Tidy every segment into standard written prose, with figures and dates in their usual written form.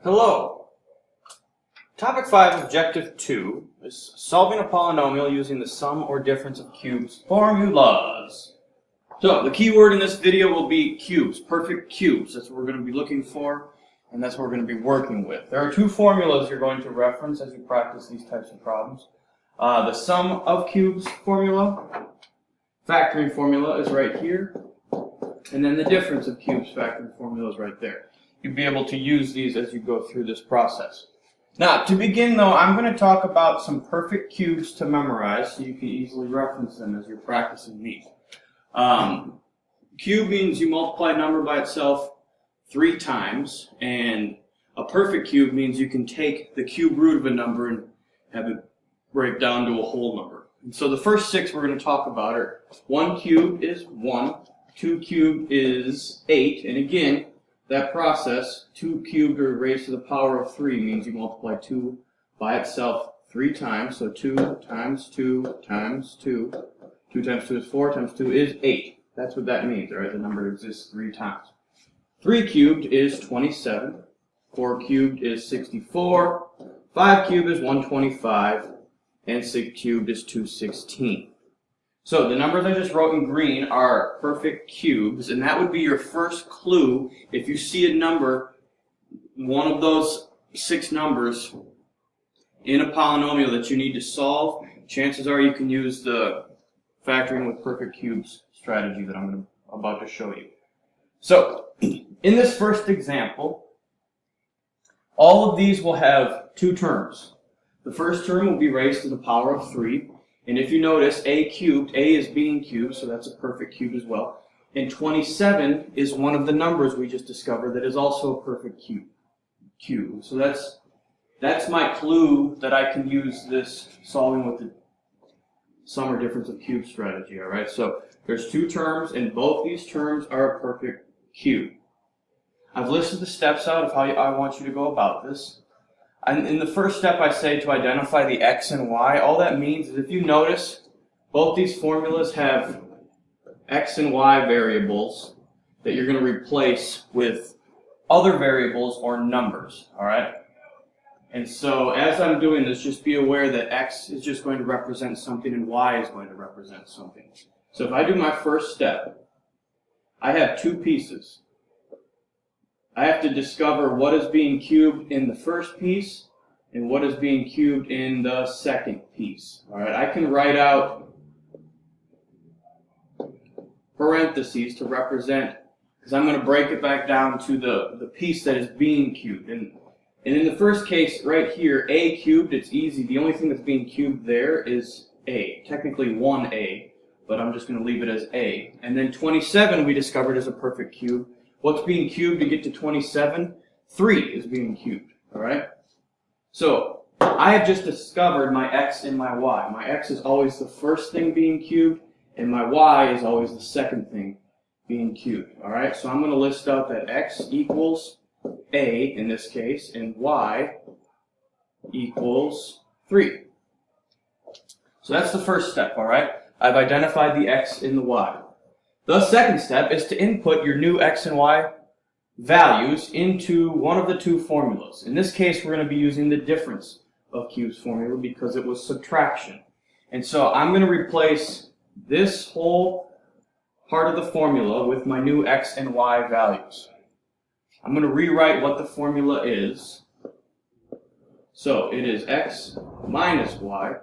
Hello. Topic 5, Objective 2, is solving a polynomial using the sum or difference of cubes formulas. So, the key word in this video will be cubes, perfect cubes. That's what we're going to be looking for, and that's what we're going to be working with. There are two formulas you're going to reference as you practice these types of problems. The sum of cubes formula, factoring formula is right here, and then the difference of cubes factoring formula is right there. You'll be able to use these as you go through this process. Now, to begin though, I'm going to talk about some perfect cubes to memorize so you can easily reference them as you're practicing these. Cube means you multiply a number by itself 3 times, and a perfect cube means you can take the cube root of a number and have it break down to a whole number. And so the first 6 we're going to talk about are 1 cubed is 1, 2 cubed is 8, and again, that process, 2 cubed or raised to the power of 3 means you multiply 2 by itself 3 times, so 2 times 2 times 2, 2 times 2 is 4, times 2 is 8. That's what that means, right? The number exists 3 times. 3 cubed is 27, 4 cubed is 64, 5 cubed is 125, and 6 cubed is 216. So the numbers I just wrote in green are perfect cubes, and that would be your first clue. If you see a number, one of those 6 numbers in a polynomial that you need to solve, chances are you can use the factoring with perfect cubes strategy that I'm about to show you. So in this first example, all of these will have 2 terms. The first term will be raised to the power of 3. And if you notice, a cubed, a is being cubed, so that's a perfect cube as well. And 27 is one of the numbers we just discovered that is also a perfect cube. So that's my clue that I can use this solving with the sum or difference of cubes strategy, all right? So there's 2 terms, and both these terms are a perfect cube. I've listed the steps out of how I want you to go about this. And in the first step, I say to identify the x and y. All that means is if you notice, both these formulas have x and y variables that you're going to replace with other variables or numbers, all right? And so as I'm doing this, just be aware that x is just going to represent something and y is going to represent something. So if I do my first step, I have 2 pieces. I have to discover what is being cubed in the first piece and what is being cubed in the second piece. All right, I can write out parentheses to represent, because I'm going to break it back down to the piece that is being cubed. And in the first case right here, a cubed, it's easy. The only thing that's being cubed there is a, technically 1a, but I'm just going to leave it as a. And then 27 we discovered is a perfect cube. What's being cubed to get to 27? 3 is being cubed, all right? So I have just discovered my x and my y. My x is always the first thing being cubed, and my y is always the second thing being cubed, all right? So I'm going to list out that x equals a in this case, and y equals 3. So that's the first step, all right? I've identified the x and the y. The second step is to input your new x and y values into one of the 2 formulas. In this case, we're going to be using the difference of cubes formula because it was subtraction. And so I'm going to replace this whole part of the formula with my new x and y values. I'm going to rewrite what the formula is. So it is x minus y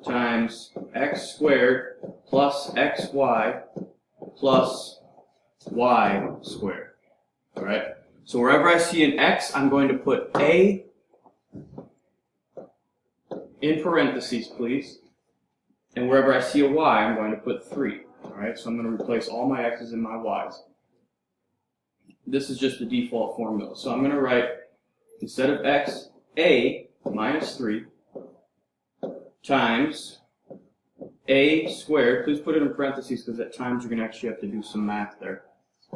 times x squared plus xy plus y squared. All right? So wherever I see an x, I'm going to put a in parentheses, please. And wherever I see a y, I'm going to put 3. All right? So I'm going to replace all my x's and my y's. This is just the default formula. So I'm going to write, instead of x, a minus 3 times a squared, please put it in parentheses because at times you're going to actually have to do some math there,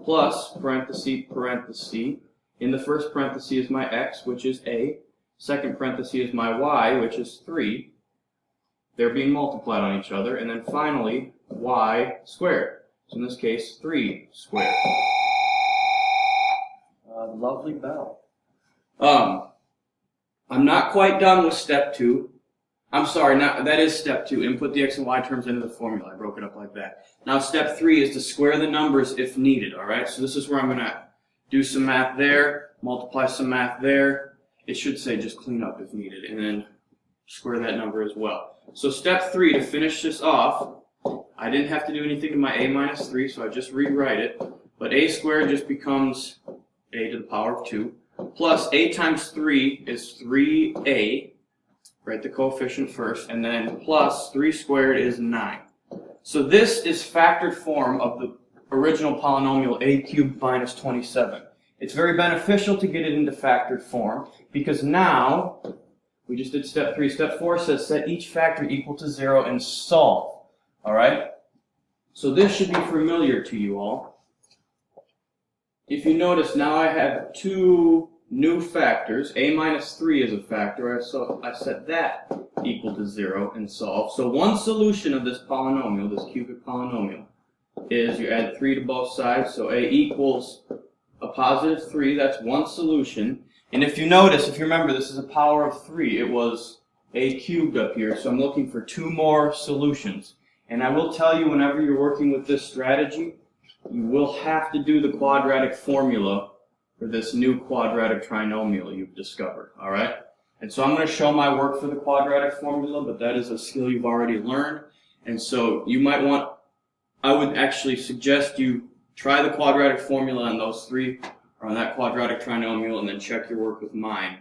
plus parenthesis, parenthesis. In the first parenthesis is my x, which is a. Second parenthesis is my y, which is 3. They're being multiplied on each other. And then finally, y squared. So in this case, 3 squared. Lovely bell. I'm not quite done with step 2. I'm sorry, that is step 2. Input the x and y terms into the formula. I broke it up like that. Now step 3 is to square the numbers if needed, alright? So this is where I'm going to do some math there, multiply some math there. It should say just clean up if needed, and then square that number as well. So step 3, to finish this off, I didn't have to do anything to my a minus 3, so I just rewrite it. But a squared just becomes a to the power of 2, plus a times 3 is 3a, write the coefficient first, and then plus 3 squared is 9. So this is factored form of the original polynomial a cubed minus 27. It's very beneficial to get it into factored form, because now, we just did step 3. Step 4 says set each factor equal to 0 and solve. Alright? So this should be familiar to you all. If you notice, now I have 2 new factors. A minus 3 is a factor, so I set that equal to 0 and solve. So one solution of this polynomial, this cubic polynomial, is you add 3 to both sides. So a equals a positive 3, that's one solution. And if you notice, if you remember, this is a power of 3. It was a cubed up here, so I'm looking for 2 more solutions. And I will tell you, whenever you're working with this strategy, you will have to do the quadratic formula for this new quadratic trinomial you've discovered, all right? And so I'm going to show my work for the quadratic formula, but that is a skill you've already learned. And so you might want, I would actually suggest you try the quadratic formula on those 3, or on that quadratic trinomial, and then check your work with mine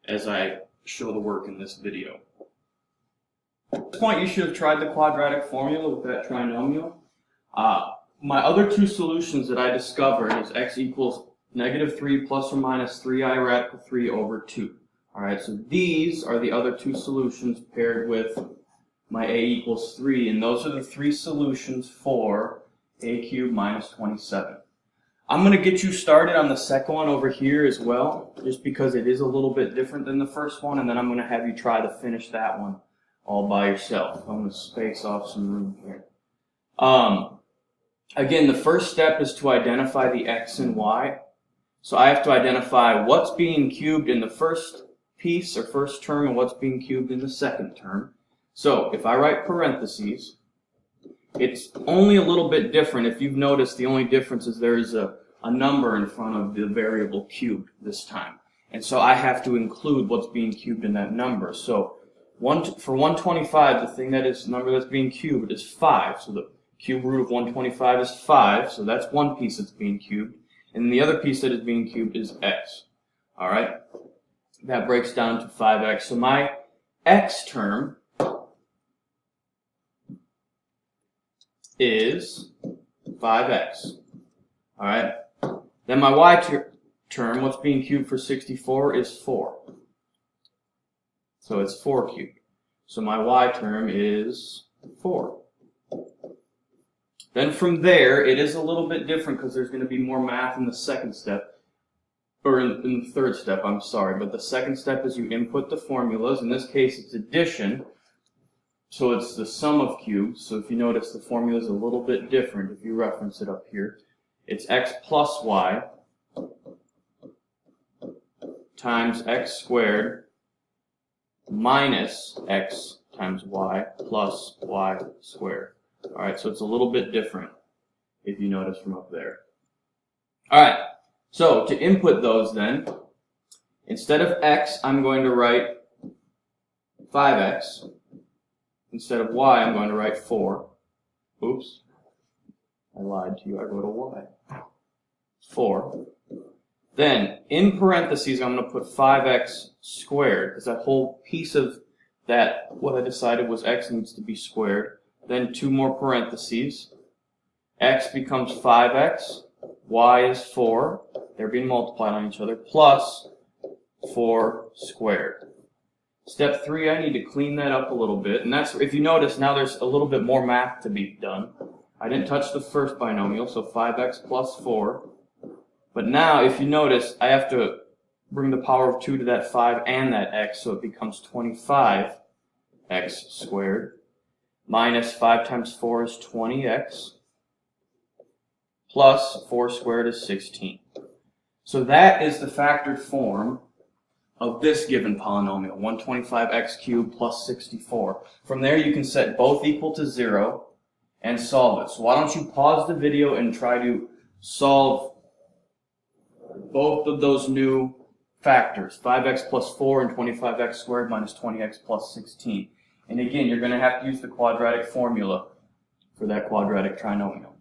as I show the work in this video. At this point, you should have tried the quadratic formula with that trinomial. My other 2 solutions that I discovered is x equals negative 3 plus or minus 3i radical 3 over 2. Alright, so these are the other 2 solutions paired with my a equals 3, and those are the 3 solutions for a cubed minus 27. I'm going to get you started on the second one over here as well, just because it is a little bit different than the first one, and then I'm going to have you try to finish that one all by yourself. I'm going to space off some room here. Again, the first step is to identify the x and y. So I have to identify what's being cubed in the first piece or first term and what's being cubed in the second term. So if I write parentheses, it's only a little bit different. If you've noticed, the only difference is there's a number in front of the variable cubed this time. And so I have to include what's being cubed in that number. So for 125, the number that's being cubed is 5. So the cube root of 125 is 5. So that's one piece that's being cubed. And the other piece that is being cubed is x. Alright? That breaks down to 5x. So my x term is 5x. Alright? Then my y term, what's being cubed for 64, is 4. So it's 4 cubed. So my y term is 4. Then from there, it is a little bit different because there's going to be more math in the second step, or in the third step, I'm sorry. But the second step is you input the formulas. In this case, it's addition. So it's the sum of cubes. So if you notice, the formula is a little bit different if you reference it up here. It's x plus y times x squared minus x times y plus y squared. Alright, so it's a little bit different if you notice from up there. Alright, so to input those then, instead of x, I'm going to write 5x. Instead of y, I'm going to write 4. Oops, I lied to you, I wrote a y. 4. Then, in parentheses, I'm going to put 5x squared, because that whole piece of that, what I decided was x needs to be squared. Then 2 more parentheses. X becomes 5x, y is 4, they're being multiplied on each other, plus 4 squared. Step 3, I need to clean that up a little bit, and that's, if you notice, now there's a little bit more math to be done. I didn't touch the first binomial, so 5x plus 4. But now, if you notice, I have to bring the power of 2 to that 5 and that x, so it becomes 25x squared. Minus 5 times 4 is 20x. Plus 4 squared is 16. So that is the factored form of this given polynomial, 125x cubed plus 64. From there you can set both equal to 0 and solve it. So why don't you pause the video and try to solve both of those new factors, 5x plus 4 and 25x squared minus 20x plus 16. And again, you're going to have to use the quadratic formula for that quadratic trinomial.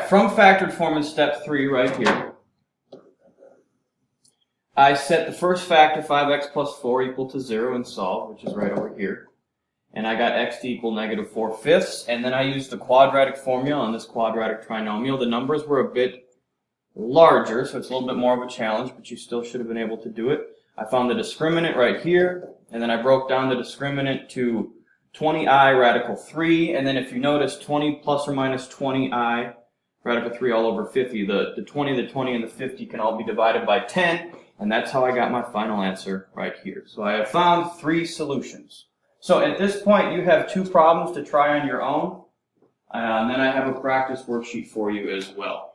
From factored form in step 3 right here, I set the first factor, 5x plus 4, equal to 0 and solve, which is right over here. And I got x to equal negative 4/5, and then I used the quadratic formula on this quadratic trinomial. The numbers were a bit larger, so it's a little bit more of a challenge, but you still should have been able to do it. I found the discriminant right here, and then I broke down the discriminant to 20i radical 3, and then if you notice, 20 plus or minus 20i radical 3 all over 50. The 20, the 20, and the 50 can all be divided by 10, and that's how I got my final answer right here. So I have found 3 solutions. So at this point, you have 2 problems to try on your own, and then I have a practice worksheet for you as well.